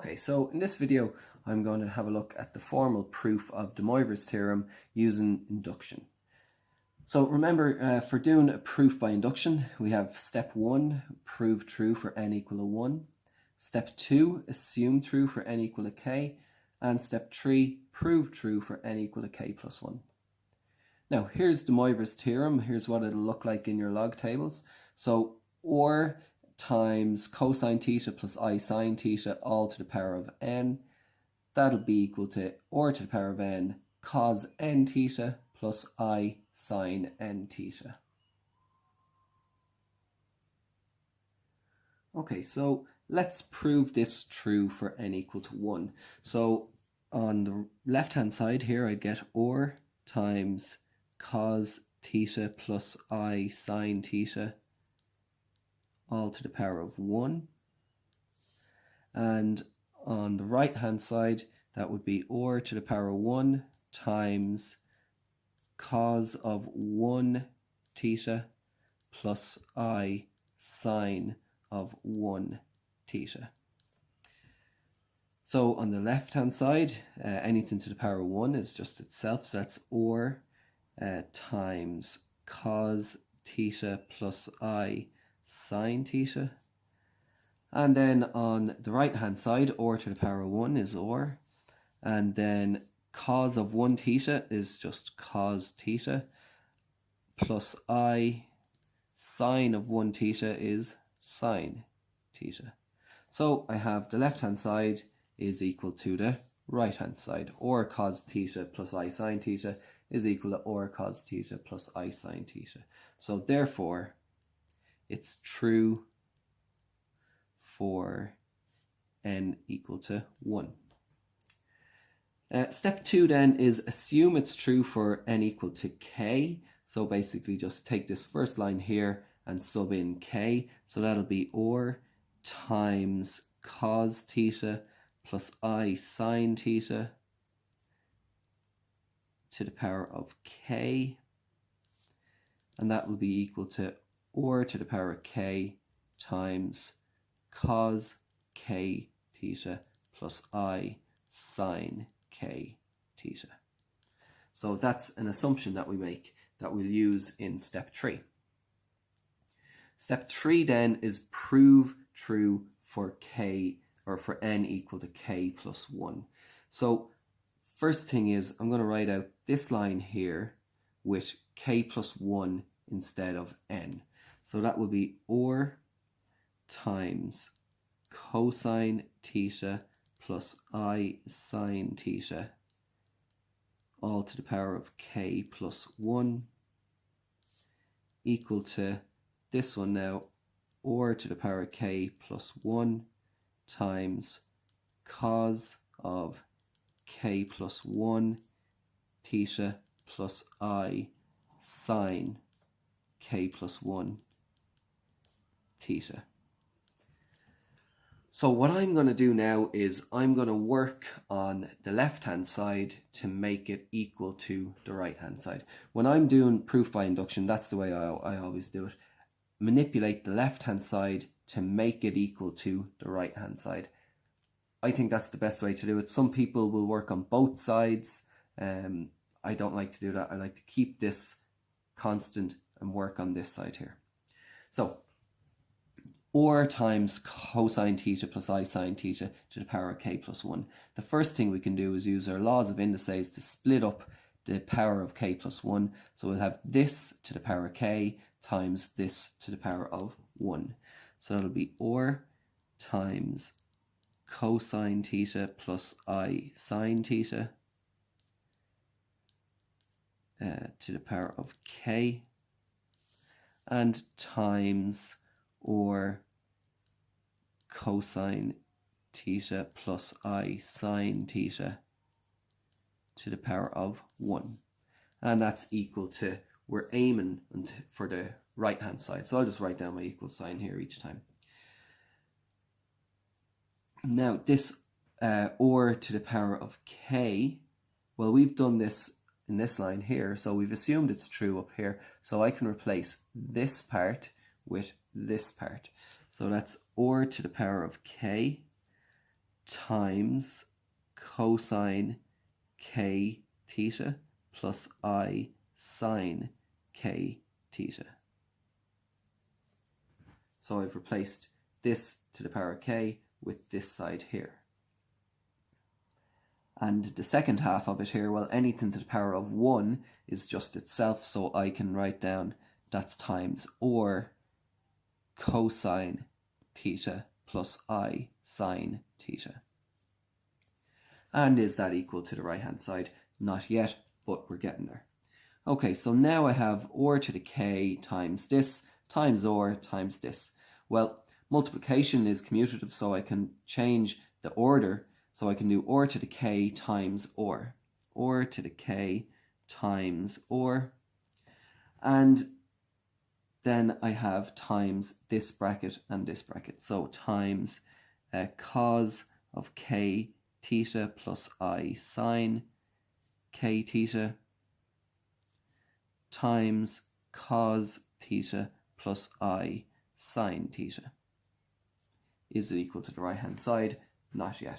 Okay, so in this video I'm going to have a look at the formal proof of the Moivres theorem using induction. So remember, for doing a proof by induction, we have step 1, prove true for n equal to 1. Step 2, assume true for n equal to k. And step 3, prove true for n equal to k plus 1. Now here's the Moivres theorem. Here's what it'll look like in your log tables. So or times cosine theta plus I sine theta all to the power of n. That'll be equal to or to the power of n cos n theta plus I sine n theta. Okay, so let's prove this true for n equal to 1. So on the left hand side here I'd get or times cos theta plus I sine theta all to the power of 1. And on the right hand side that would be or to the power of 1 times cos of 1 theta plus I sine of 1 theta. So on the left hand side, anything to the power of 1 is just itself, so that's or times cos theta plus I sine theta. And then on the right hand side, or to the power of 1 is or, and then cos of 1 theta is just cos theta plus I sine of 1 theta is sine theta. So I have the left hand side is equal to the right hand side, or cos theta plus I sine theta is equal to or cos theta plus I sine theta. So therefore it's true for n equal to 1. Step 2 then is assume it's true for n equal to k. So basically just take this first line here and sub in k. So that'll be or times cos theta plus I sine theta to the power of k. And that will be equal to or to the power of k times cos k theta plus I sine k theta. So that's an assumption that we make that we'll use in step 3. Step 3 then is prove true for k, or for n equal to k plus 1. So first thing is I'm going to write out this line here with k plus 1 instead of n. So that will be or times cosine theta plus I sine theta all to the power of k plus 1 equal to this one now, or to the power of k plus 1 times cos of k plus 1 theta plus I sine k plus 1 theta. So what I'm going to do now is I'm going to work on the left hand side to make it equal to the right hand side. When I'm doing proof by induction, that's the way I always do it. Manipulate the left hand side to make it equal to the right hand side. I think that's the best way to do it. Some people will work on both sides. I don't like to do that. I like to keep this constant and work on this side here. So or times cosine theta plus I sine theta to the power of k plus 1. The first thing we can do is use our laws of indices to split up the power of k plus 1. So we'll have this to the power of k times this to the power of 1. So that'll be or times cosine theta plus I sine theta to the power of k, and times or cosine theta plus I sine theta to the power of 1. And that's equal to, we're aiming for the right hand side. So I'll just write down my equal sign here each time. Now this or to the power of k, well, we've done this in this line here, so we've assumed it's true up here. So I can replace this part with this part. So that's or to the power of k times cosine k theta plus I sine k theta. So I've replaced this to the power of k with this side here. And the second half of it here, well, anything to the power of 1 is just itself, so I can write down that's times or cosine theta plus I sine theta. And is that equal to the right hand side? Not yet, but we're getting there. Okay, so now I have or to the k times this times or times this. Well, multiplication is commutative, so I can change the order. So I can do or to the k times or to the k times or, and then I have times this bracket and this bracket. So times cos of k theta plus I sine k theta times cos theta plus I sine theta. Is it equal to the right hand side? Not yet.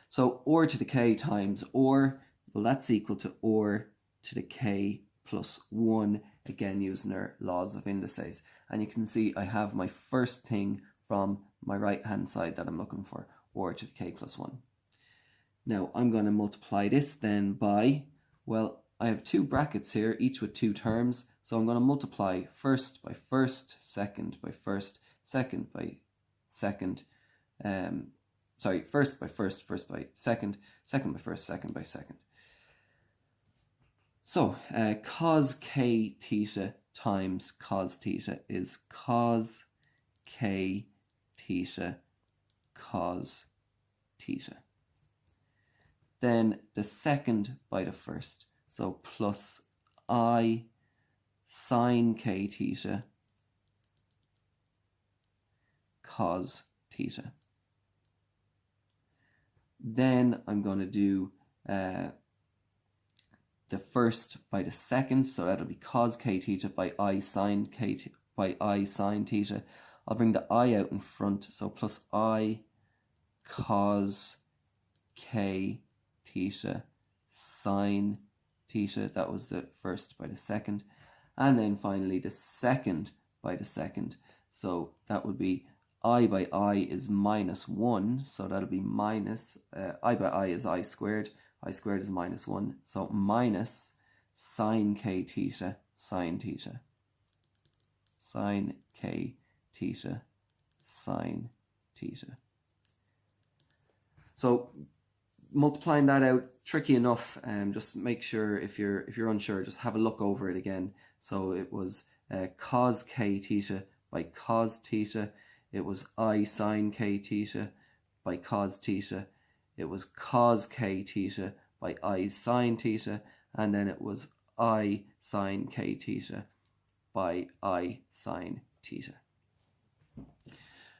So or to the k times or, well, that's equal to or to the k plus 1, again using our laws of indices. And you can see I have my first thing from my right hand side that I'm looking for, or to the k plus 1. Now I'm going to multiply this then by, well, I have two brackets here, each with two terms, so I'm going to multiply first by first, second by first, second by second, first by first, first by second, second by first, second by second. So cos k theta times cos theta is cos k theta cos theta. Then the second by the first, so plus I sine k theta cos theta. Then I'm going to do the first by the second, so that'll be cos k theta by I sine theta. I'll bring the I out in front, so plus I cos k theta sine theta. That was the first by the second. And then finally the second by the second. So that would be I by I is minus 1. So that'll be minus, I by I is I squared. I squared is minus 1. So minus sine k theta sine theta. Sine k theta sine theta. So multiplying that out, tricky enough. Just make sure if you're unsure, just have a look over it again. So it was cos k theta by cos theta. It was I sine k theta by cos theta. It was cos k theta by I sine theta, and then it was I sine k theta by I sine theta.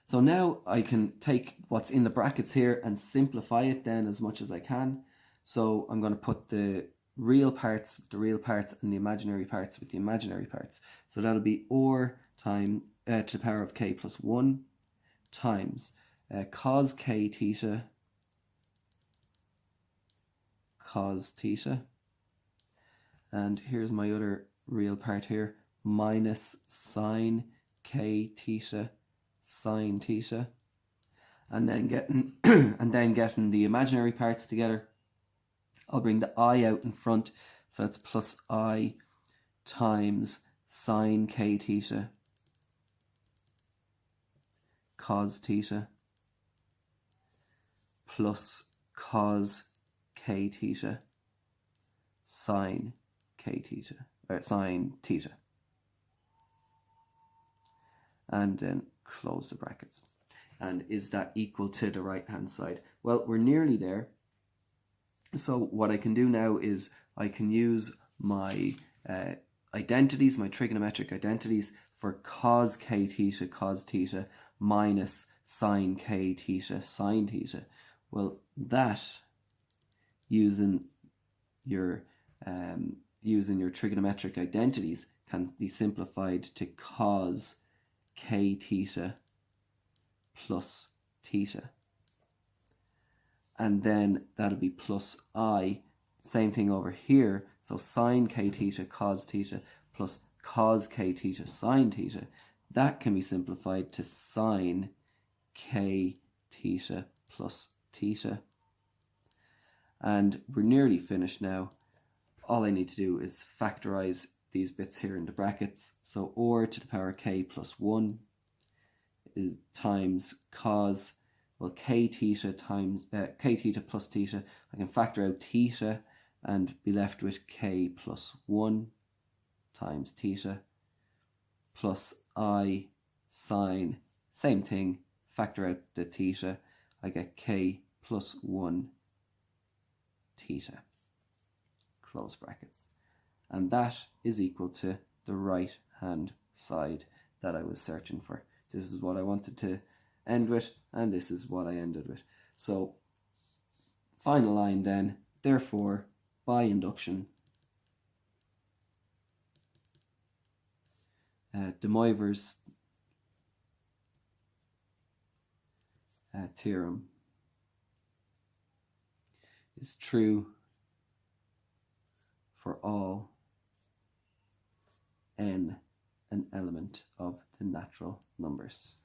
So now I can take what's in the brackets here and simplify it then as much as I can. So I'm going to put the real parts with the real parts and the imaginary parts with the imaginary parts. So that'll be or time to the power of k plus 1 times cos k theta cos theta. And here's my other real part here, minus sine k theta sine theta, and then getting the imaginary parts together. I'll bring the I out in front, so that's plus I times sine k theta cos theta plus cos k theta sine k theta, or sine theta, and then close the brackets. And is that equal to the right hand side? Well, we're nearly there. So what I can do now is I can use my identities, my trigonometric identities, for cos k theta cos theta minus sine k theta sine theta. Well, that using your trigonometric identities can be simplified to cos k theta plus theta. and then that'll be plus I. Same thing over here, so sine k theta cos theta plus cos k theta sine theta. That can be simplified to sine k theta plus theta. And we're nearly finished now. All I need to do is factorize these bits here into brackets. So or to the power k plus 1 is times cos, well, k theta times k theta plus theta. I can factor out theta and be left with k plus 1 times theta plus I sine, same thing, factor out the theta, I get k plus 1 theta, close brackets. And that is equal to the right hand side that I was searching for. This is what I wanted to end with, and this is what I ended with. So final line then, therefore by induction the Moivres theorem is true for all n an element of the natural numbers.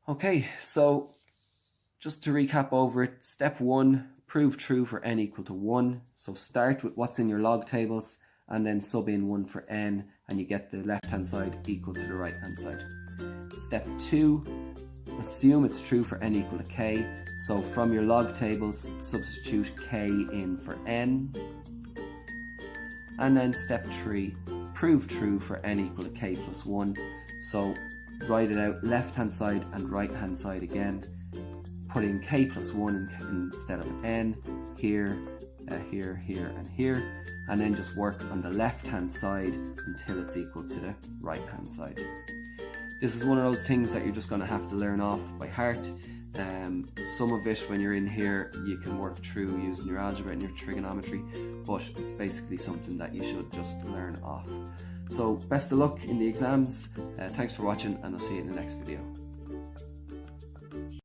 Okay, so just to recap over it, step 1, prove true for n equal to 1. So start with what's in your log tables and then sub in 1 for n, and you get the left hand side equal to the right hand side. Step 2, assume it's true for n equal to k. So from your log tables, substitute k in for n. And then step 3, prove true for n equal to k plus 1. So write it out left hand side and right hand side again. Put in k plus 1 instead of n here, here, here, and here. And then just work on the left hand side until it's equal to the right hand side. This is one of those things that you're just going to have to learn off by heart. Some of it, when you're in here, you can work through using your algebra and your trigonometry, but it's basically something that you should just learn off. So best of luck in the exams. Thanks for watching, and I'll see you in the next video.